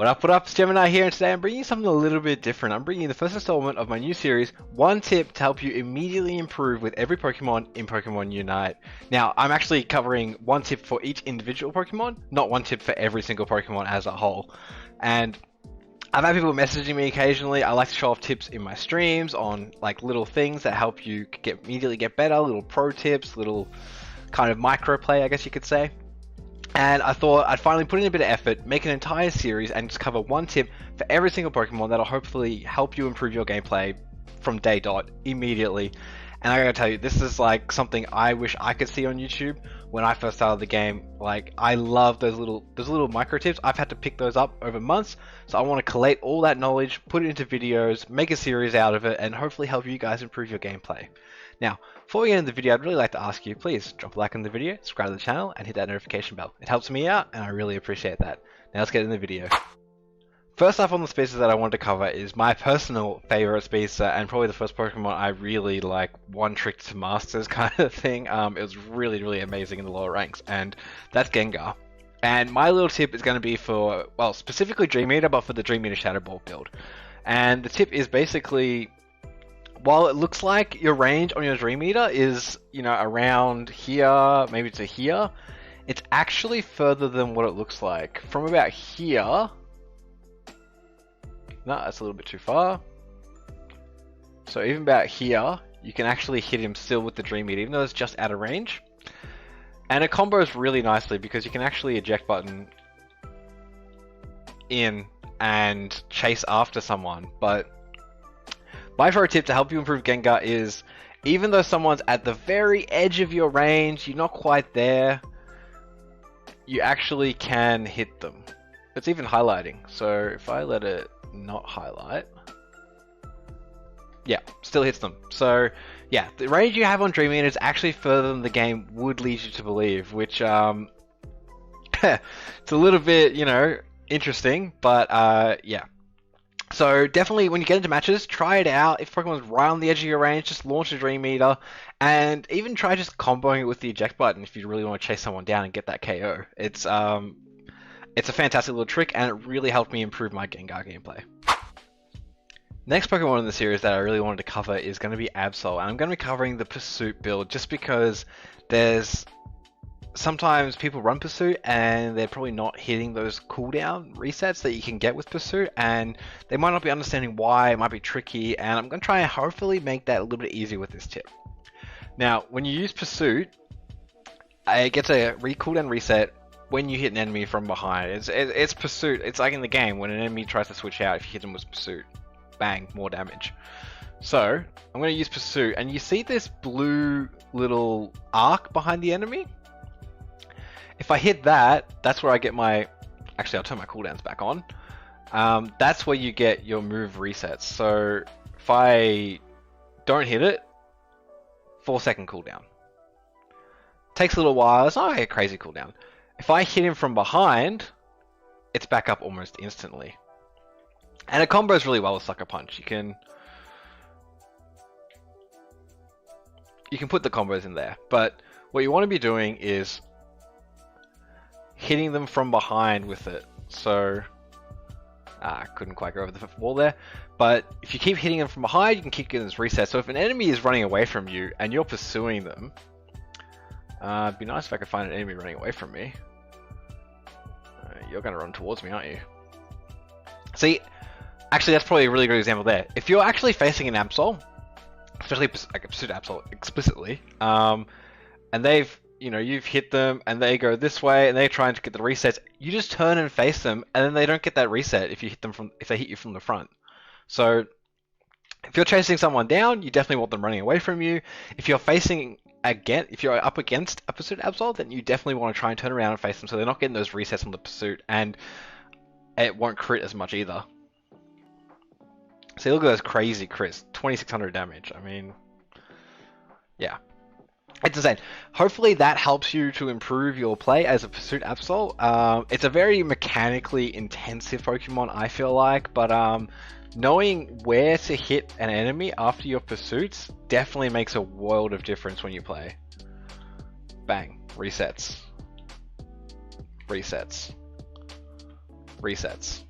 What up, it's Gemini here, and today I'm bringing you something a little bit different. I'm bringing you the first installment of my new series, One Tip to help you immediately improve with every Pokemon in Pokemon Unite. Now, I'm actually covering one tip for each individual Pokemon, not one tip for every single Pokemon as a whole. And I've had people messaging me occasionally. I like to show off tips in my streams on like little things that help you immediately get better, little pro tips, little kind of micro play, I guess you could say. And I thought I'd finally put in a bit of effort, make an entire series, and just cover one tip for every single Pokemon that'll hopefully help you improve your gameplay from day dot immediately. And I gotta tell you, this is like something I wish I could see on YouTube when I first started the game. Like, I love those little micro tips. I've had to pick those up over months, so I want to collate all that knowledge, put it into videos, make a series out of it, and hopefully help you guys improve your gameplay. Now, before we get into the video, I'd really like to ask you, please drop a like on the video, subscribe to the channel, and hit that notification bell. It helps me out, and I really appreciate that. Now let's get into the video. First up on the speedsters that I wanted to cover is my personal favorite speedster, and probably the first Pokemon I really like one-tricked to masters kind of thing. It was really, really amazing in the lower ranks, and that's Gengar. And my little tip is going to be for, well, specifically Dream Eater, but for the Dream Eater Shadow Ball build. And the tip is basically, while it looks like your range on your Dream Eater is, you know, around here, maybe to here, it's actually further than what it looks like. From about here, no, that's a little bit too far. So even about here, you can actually hit him still with the Dream Eater, even though it's just out of range. And it combos really nicely because you can actually eject button in and chase after someone. But my pro tip to help you improve Gengar is, even though someone's at the very edge of your range, you're not quite there, you actually can hit them. It's even highlighting. So if I let it not highlight, yeah, still hits them. So yeah, the range you have on Dream Eater is actually further than the game would lead you to believe, which it's a little bit, you know, interesting, but yeah. So definitely when you get into matches, try it out. If Pokemon's right on the edge of your range, just launch a Dream Eater, and even try just comboing it with the eject button if you really want to chase someone down and get that KO. It's a fantastic little trick, and it really helped me improve my Gengar gameplay. Next Pokemon in the series that I really wanted to cover is going to be Absol, and I'm going to be covering the Pursuit build just because there's sometimes people run Pursuit and they're probably not hitting those cooldown resets that you can get with Pursuit, and they might not be understanding why. It might be tricky, and I'm going to try and hopefully make that a little bit easier with this tip. Now, when you use Pursuit, it gets a cooldown reset when you hit an enemy from behind. It's Pursuit. It's like in the game when an enemy tries to switch out, if you hit them with Pursuit, bang, more damage. So I'm going to use Pursuit, and you see this blue little arc behind the enemy? If I hit that, that's where I get my, actually I'll turn my cooldowns back on. That's where you get your move resets. So if I don't hit it, 4-second cooldown. Takes a little while, it's not like a crazy cooldown. If I hit him from behind, it's back up almost instantly. And it combos really well with Sucker Punch. You can put the combos in there, but what you want to be doing is hitting them from behind with it. So I couldn't quite go over the wall there, but if you keep hitting them from behind, you can keep getting this reset. So if an enemy is running away from you and you're pursuing them, it'd be nice if I could find an enemy running away from me. You're going to run towards me, aren't you? See, actually that's probably a really good example there. If you're actually facing an Absol, especially like a Pursuit Absol explicitly, and they've, you know, you've hit them and they go this way and they're trying to get the resets, you just turn and face them, and then they don't get that reset if they hit you from the front. So if you're chasing someone down, you definitely want them running away from you. If you're if you're up against a Pursuit Absol, then you definitely want to try and turn around and face them so they're not getting those resets on the Pursuit, and it won't crit as much either. See, look at those crazy crits, 2600 damage. I mean, yeah. It's insane. Hopefully that helps you to improve your play as a Pursuit Absol. It's a very mechanically intensive Pokemon, I feel like, but knowing where to hit an enemy after your pursuits definitely makes a world of difference when you play. Bang. Resets. Resets. Resets.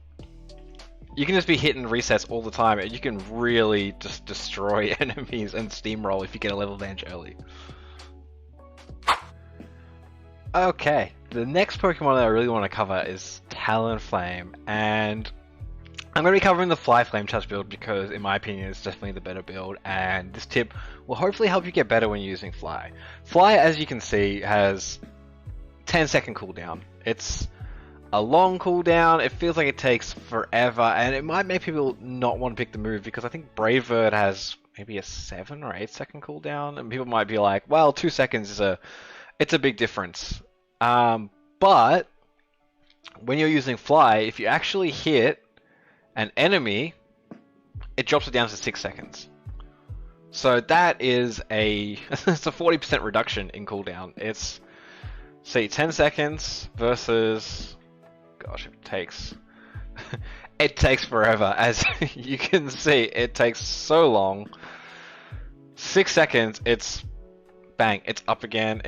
you can just be hitting resets all the time, and you can really just destroy enemies and steamroll if you get a level advantage early. Okay, the next Pokemon that I really want to cover is Talonflame, and I'm going to be covering the Fly Flame Touch build because, in my opinion, it's definitely the better build, and this tip will hopefully help you get better when using Fly. Fly, as you can see, has 10-second cooldown. It's a long cooldown, it feels like it takes forever, and it might make people not want to pick the move because I think Brave Bird has maybe a 7 or 8-second cooldown, and people might be like, well, 2 seconds is it's a big difference. But when you're using Fly, if you actually hit an enemy, it drops it down to 6 seconds. So that is it's a 40% reduction in cooldown. It's, see, 10 seconds versus, gosh, it takes forever. As you can see, it takes so long. 6 seconds, it's bang, it's up again.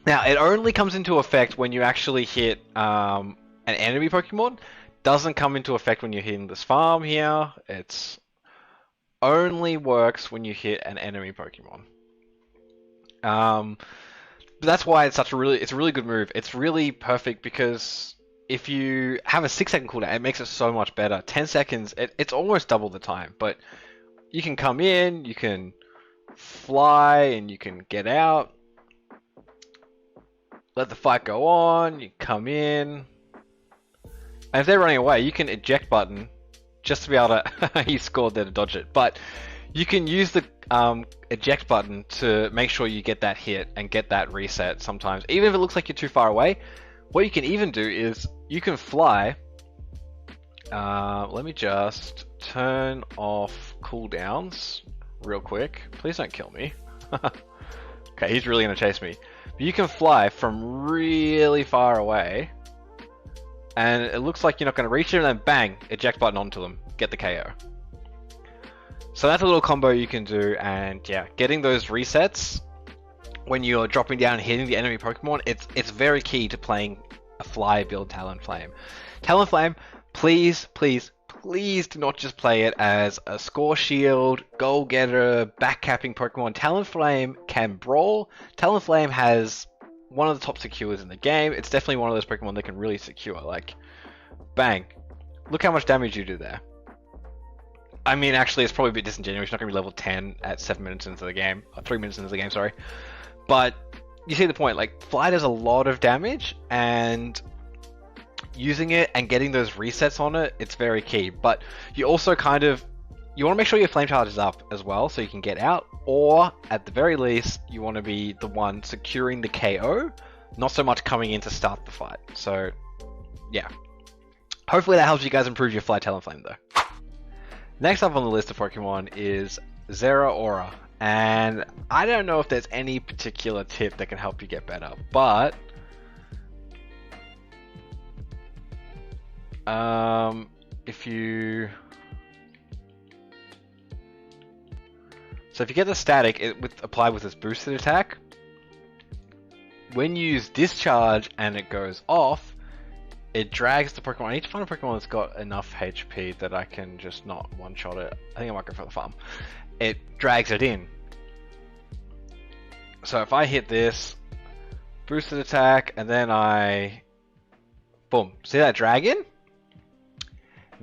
Now, it only comes into effect when you actually hit an enemy Pokemon. Doesn't come into effect when you're hitting this farm here. It's only works when you hit an enemy Pokemon. But that's why it's a really good move. It's really perfect because if you have a 6-second cooldown, it makes it so much better. 10 seconds, it's almost double the time. But you can come in, you can fly, and you can get out. Let the fight go on, you come in. And if they're running away, you can eject button just to be able to... he scored there to dodge it. But you can use the eject button to make sure you get that hit and get that reset sometimes. Even if it looks like you're too far away, what you can even do is you can fly. Let me just turn off cooldowns real quick. Please don't kill me. Okay, he's really going to chase me. But you can fly from really far away. And it looks like you're not going to reach it, and then bang, eject button onto them, get the KO. So that's a little combo you can do, and yeah, getting those resets when you're dropping down and hitting the enemy Pokemon, it's very key to playing a Fly build Talonflame. Talonflame, please do not just play it as a score shield, goal getter, backcapping Pokemon. Talonflame can brawl. Talonflame has one of the top secures in the game. It's definitely one of those Pokemon that can really secure. Like, bang. Look how much damage you do there. I mean, actually, it's probably a bit disingenuous. You're not going to be level 10 at 7 minutes into the game. Or 3 minutes into the game, sorry. But you see the point. Like, Fly does a lot of damage, and using it and getting those resets on it, it's very key. But you also you want to make sure your flame charge is up as well so you can get out, or at the very least you want to be the one securing the KO, not so much coming in to start the fight. So yeah, hopefully that helps you guys improve your Fly Talonflame though. Next up on the list of Pokemon is Zeraora, and I don't know if there's any particular tip that can help you get better, but if you get the static applied with this boosted attack, when you use discharge and it goes off, it drags the Pokemon. I need to find a Pokemon that's got enough HP that I can just not one-shot it. I think I might go for the farm. It drags it in. So if I hit this boosted attack and then boom, see that dragon?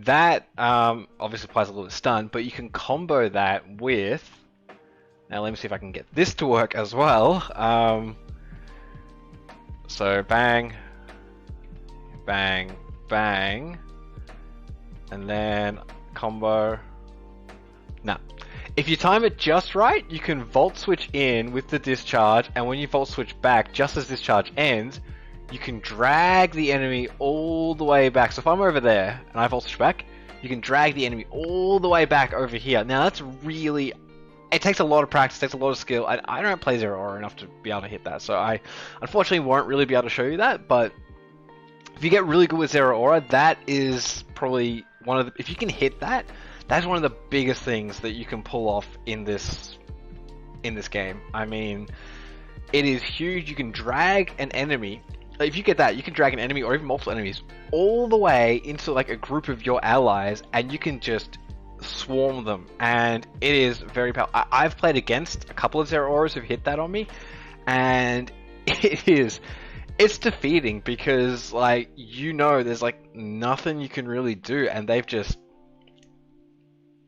That obviously applies a little stun, but you can combo that with... Now let me see if I can get this to work as well. So bang, bang, bang, and then combo. Now, if you time it just right, you can Volt Switch in with the discharge, and when you Volt Switch back, just as discharge ends, you can drag the enemy all the way back. So if I'm over there and I Volt Switch back, you can drag the enemy all the way back over here. Now that's really... It takes a lot of practice, takes a lot of skill. I don't play Zeraora enough to be able to hit that, so I unfortunately won't really be able to show you that, but if you get really good with Zeraora, that is probably one of the... If you can hit that, that's one of the biggest things that you can pull off in this game. I mean, it is huge. You can drag an enemy if you get that, you can drag an enemy or even multiple enemies all the way into like a group of your allies, and you can just swarm them. And it is very powerful. I've played against a couple of Zeraoras who've hit that on me, and it's defeating because like there's like nothing you can really do, and they've just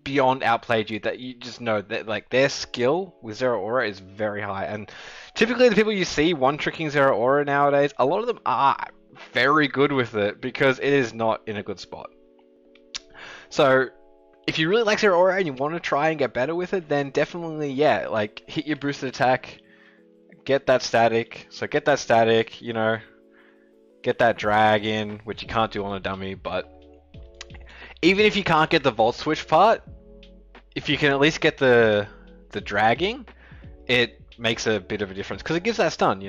beyond outplayed you. That you just know that like their skill with Zeraora is very high, and typically the people you see one-tricking Zeraora nowadays, a lot of them are very good with it because it is not in a good spot. So if you really like Zeraora and you want to try and get better with it, then definitely like hit your boosted attack, get that static. So get that static, get that drag in, which you can't do on a dummy, but even if you can't get the Volt Switch part, if you can at least get the dragging, it makes a bit of a difference because it gives that stun,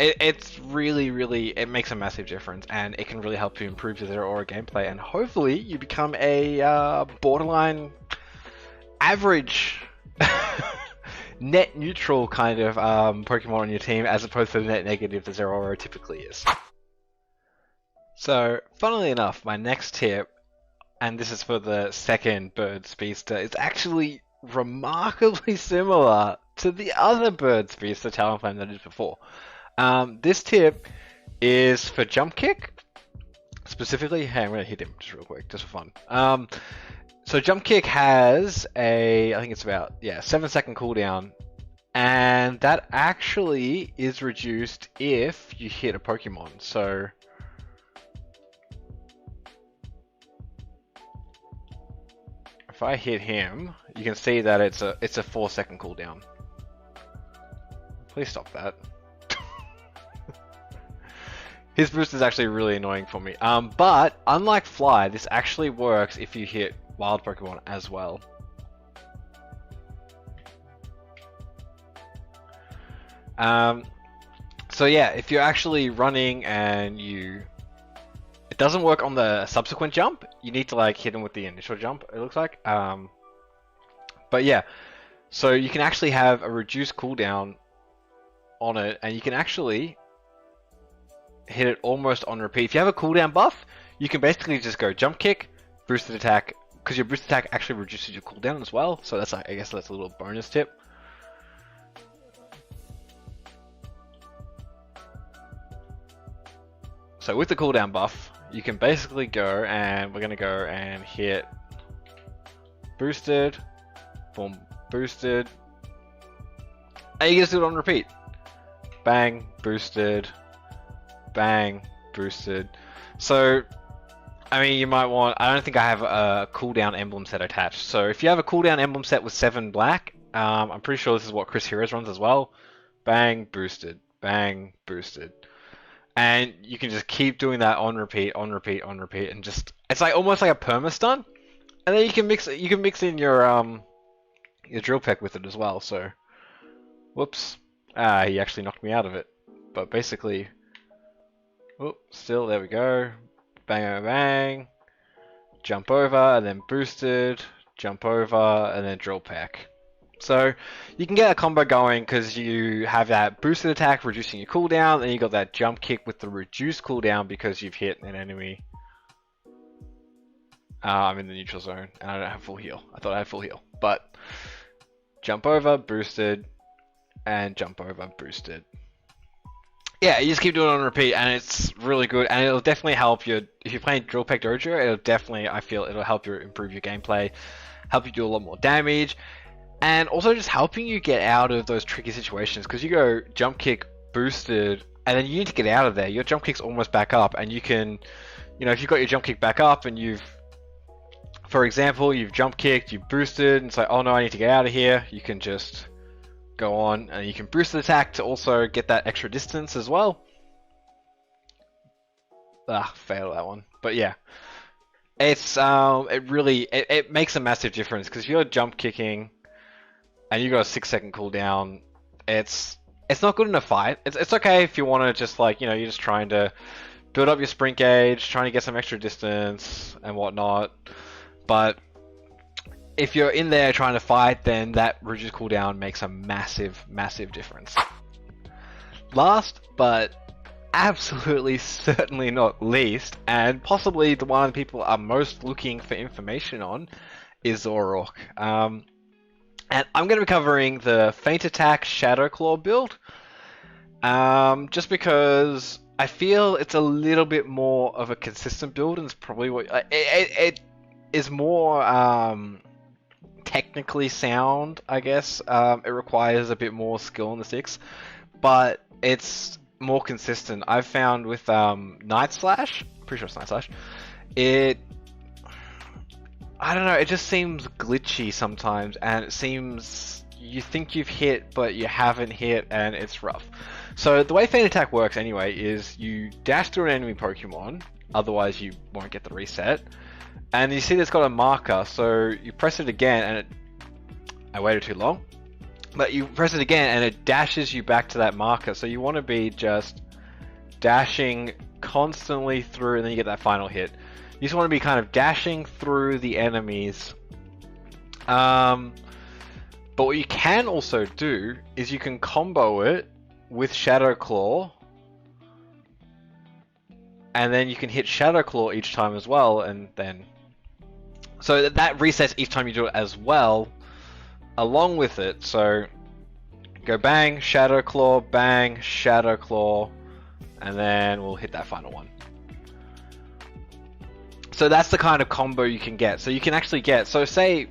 it's really, it makes a massive difference, and it can really help you improve your Zeraora gameplay, and hopefully you become a borderline average net neutral kind of Pokemon on your team, as opposed to the net negative that Zeraora typically is. So, funnily enough, my next tip, and this is for the second bird speedster, is actually remarkably similar to the other bird speedster Talonflame that I did before. This tip is for jump kick. Specifically, hey, I'm going to hit him just real quick, just for fun. So jump kick has I think it's about 7-second cooldown, and that actually is reduced if you hit a Pokemon. So if I hit him, you can see that it's a 4-second cooldown. Please stop that. His boost is actually really annoying for me. But unlike Fly, this actually works if you hit wild Pokemon as well. So yeah, if you're actually running and it doesn't work on the subsequent jump, you need to like hit him with the initial jump, it looks like. But yeah, so you can actually have a reduced cooldown on it, and you can actually hit it almost on repeat. If you have a cooldown buff, you can basically just go jump kick, boosted attack, because your boosted attack actually reduces your cooldown as well. So that's I guess that's a little bonus tip. So with the cooldown buff, you can basically go, and we're going to go and hit boosted, boom, boosted, and you can just do it on repeat. Bang, boosted, bang, boosted. So, I mean, you might want, I don't think I have a cooldown emblem set attached. So if you have a cooldown emblem set with 7 black, I'm pretty sure this is what Chris Heroes runs as well. Bang, boosted, bang, boosted. And you can just keep doing that on repeat, and just, it's like almost like a perma stun. And then you can mix in your drill peck with it as well. So, whoops, he actually knocked me out of it. But basically, still there we go, bang, bang, bang, jump over and then boosted, jump over and then drill peck. So you can get a combo going because you have that boosted attack reducing your cooldown, and you got that jump kick with the reduced cooldown because you've hit an enemy. I'm in the neutral zone and I don't have full heal. I thought I had full heal, but jump over, boosted, and jump over, boosted. Yeah, you just keep doing it on repeat, and it's really good, and it'll definitely help you if you're playing Drill Peck Dodrio. It'll definitely, I feel, it'll help you improve your gameplay, help you do a lot more damage, and also just helping you get out of those tricky situations. Because you go jump kick, boosted, and then you need to get out of there. Your jump kick's almost back up, and you can, if you've got your jump kick back up, and for example, you've jump kicked, you've boosted, and it's like, oh no, I need to get out of here. You can just go on, and you can boost the attack to also get that extra distance as well. Failed that one. But yeah, it's it makes a massive difference, because if you're jump kicking and you got a 6-second cooldown, it's not good in a fight. It's okay if you want to just you're just trying to build up your sprint gauge, trying to get some extra distance and whatnot. But if you're in there trying to fight, then that reduced cooldown makes a massive, massive difference. Last, but absolutely certainly not least, and possibly the one people are most looking for information on, is Zoroark. And I'm going to be covering the Feint Attack Shadow Claw build, just because I feel it's a little bit more of a consistent build, and it's probably what it is more technically sound, I guess. It requires a bit more skill on the sticks, but it's more consistent. I've found with Night Slash, pretty sure it's Night Slash, I don't know, it just seems glitchy sometimes, and it seems you think you've hit, but you haven't hit, and it's rough. So the way Feint Attack works anyway is you dash through an enemy Pokemon, otherwise you won't get the reset. And you see it's got a marker, so you press it again, and I waited too long. But you press it again, and it dashes you back to that marker. So you want to be just dashing constantly through, and then you get that final hit. You just want to be kind of dashing through the enemies. But what you can also do is you can combo it with Shadow Claw, and then you can hit Shadow Claw each time as well, and then so that resets each time you do it as well, along with it. So go bang, Shadow Claw, bang, Shadow Claw, and then we'll hit that final one. So that's the kind of combo you can get. So you can actually get, so say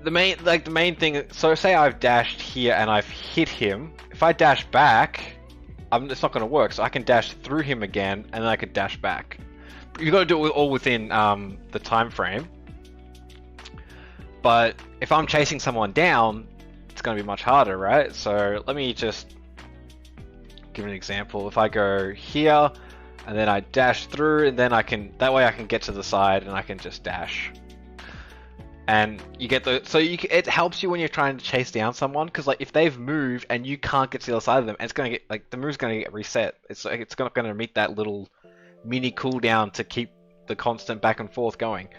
the main thing, so say I've dashed here and I've hit him. If I dash back, it's not going to work. So I can dash through him again, and then I can dash back. You've got to do it all within the time frame. But if I'm chasing someone down, it's going to be much harder, right? So let me just give an example. If I go here, and then I dash through, and then that way I can get to the side, and I can just dash. And you get it helps you when you're trying to chase down someone, because like if they've moved and you can't get to the other side of them, it's gonna get the move's gonna get reset. It's not gonna meet that little mini cooldown to keep the constant back and forth going.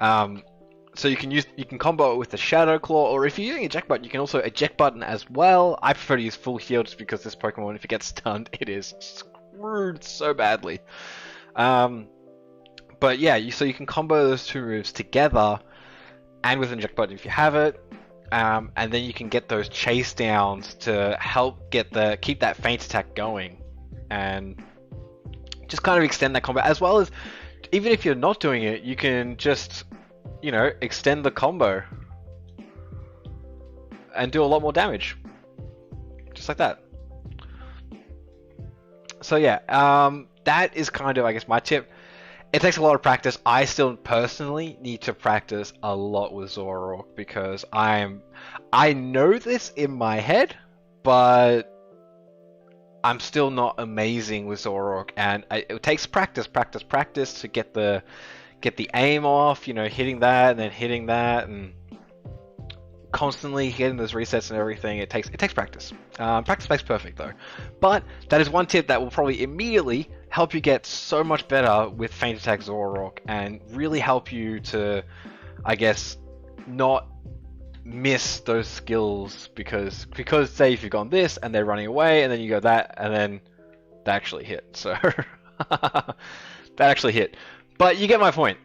So you can combo it with the Shadow Claw, or if you're using eject button, you can also eject button as well. I prefer to use full heal just because this Pokemon, if it gets stunned, it is screwed so badly. But yeah, so you can combo those two moves together, and with an eject button if you have it, and then you can get those chase downs to help keep that Feint Attack going, and just kind of extend that combo, as well as even if you're not doing it, you can just extend the combo and do a lot more damage, just like that. So yeah, that is kind of, I guess, my tip. It takes a lot of practice. I still personally need to practice a lot with Zoroark, because I know this in my head, but I'm still not amazing with Zoroark, and it takes practice to get the aim off, hitting that and then hitting that, and constantly getting those resets and everything. It takes practice. Practice makes perfect, though. But that is one tip that will probably immediately help you get so much better with Feint Attack Zoroark, and really help you to, I guess, not miss those skills, because say if you've gone this and they're running away, and then you go that, and then that actually hit. So that actually hit. But you get my point.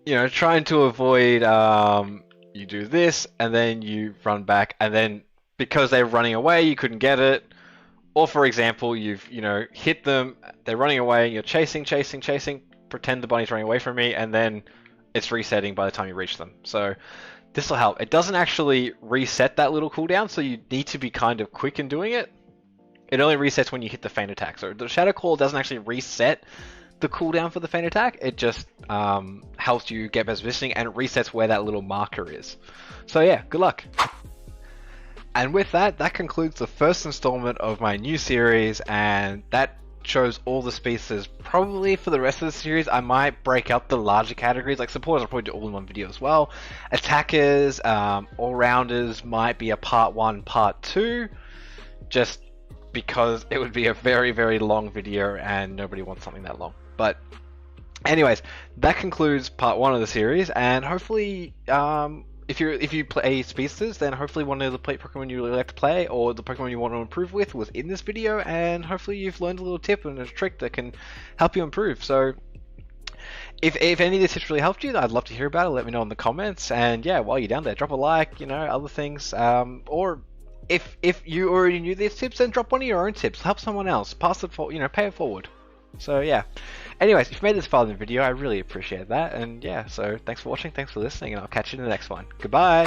Trying to avoid you do this, and then you run back, and then because they're running away, you couldn't get it. Or for example, you've hit them, they're running away, you're chasing, pretend the bunny's running away from me, and then it's resetting by the time you reach them. So this will help. It doesn't actually reset that little cooldown, so you need to be kind of quick in doing it. It only resets when you hit the Feint Attack. So the Shadow Claw doesn't actually reset the cooldown for the Feint Attack. It just helps you get better positioning, and it resets where that little marker is. So yeah, good luck. And with that concludes the first installment of my new series, and that shows all the speedsters. Probably for the rest of the series, I might break up the larger categories. Like supporters, I'll probably do all in one video as well. Attackers, all-rounders might be a part 1, part 2, just because it would be a very, very long video and nobody wants something that long. But Anyways, that concludes part 1 of the series, and hopefully, if you play Speedsters, then hopefully one of the Pokemon you really like to play, or the Pokemon you want to improve with, was in this video, and hopefully you've learned a little tip and a trick that can help you improve. So, if any of this tips really helped you, I'd love to hear about it. Let me know in the comments, and yeah, while you're down there, drop a like, other things, or if you already knew these tips, then drop one of your own tips. Help someone else. Pass it for, pay it forward. So yeah. Anyways, if you made this far in the video, I really appreciate that. And yeah, so thanks for watching, thanks for listening, and I'll catch you in the next one. Goodbye!